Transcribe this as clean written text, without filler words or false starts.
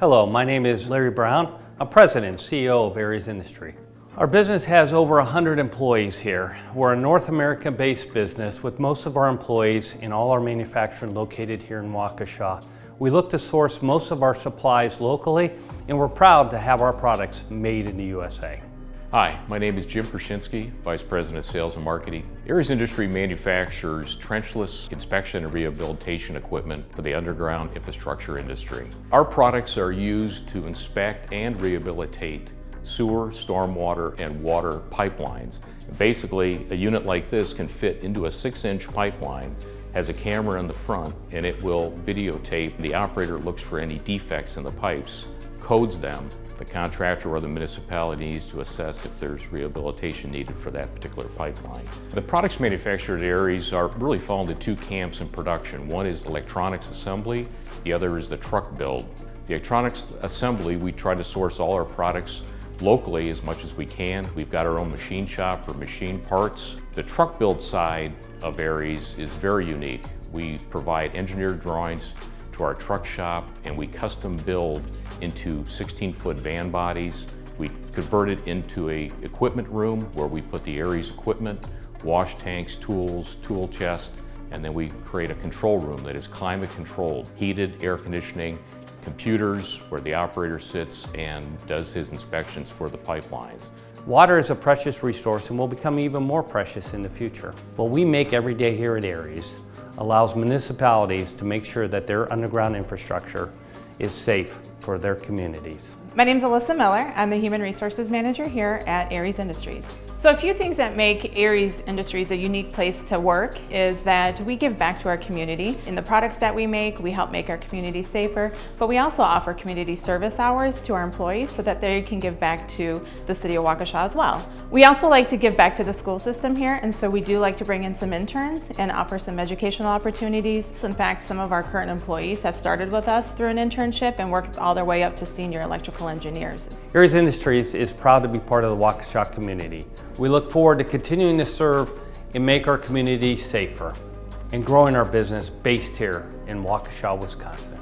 Hello, my name is Larry Brown. I'm President and CEO of Aries Industry. Our business has over 100 employees here. We're a North American-based business with most of our employees and all our manufacturing located here in Waukesha. We look to source most of our supplies locally, and we're proud to have our products made in the USA. Hi, my name is Jim Pershinsky, Vice President of Sales and Marketing. Aries Industry manufactures trenchless inspection and rehabilitation equipment for the underground infrastructure industry. Our products are used to inspect and rehabilitate sewer, stormwater, and water pipelines. Basically, a unit like this can fit into a 6-inch pipeline, has a camera in the front, and it will videotape. The operator looks for any defects in the pipes, codes them. The contractor or the municipality needs to assess if there's rehabilitation needed for that particular pipeline. The products manufactured at Aries are really fall into two camps in production. One is electronics assembly, the other is the truck build. The electronics assembly, we try to source all our products locally as much as we can. We've got our own machine shop for machine parts. The truck build side of Aries is very unique. We provide engineered drawings to our truck shop, and we custom build into 16-foot van bodies. We convert it into a equipment room where we put the Aries equipment, wash tanks, tools, tool chest, and then we create a control room that is climate controlled, heated, air conditioning, computers where the operator sits and does his inspections for the pipelines. Water is a precious resource and will become even more precious in the future. What we make every day here at Aries allows municipalities to make sure that their underground infrastructure is safe for their communities. My name is Alyssa Miller. I'm the Human Resources Manager here at Aries Industries. So a few things that make Aries Industries a unique place to work is that we give back to our community. In the products that we help make our community safer, but we also offer community service hours to our employees so that they can give back to the city of Waukesha as well. We also like to give back to the school system here, and so we do like to bring in some interns and offer some educational opportunities. In fact, some of our current employees have started with us through an internship and worked all their way up to senior electrical engineers. Aries Industries is proud to be part of the Waukesha community. We look forward to continuing to serve and make our community safer and growing our business based here in Waukesha, Wisconsin.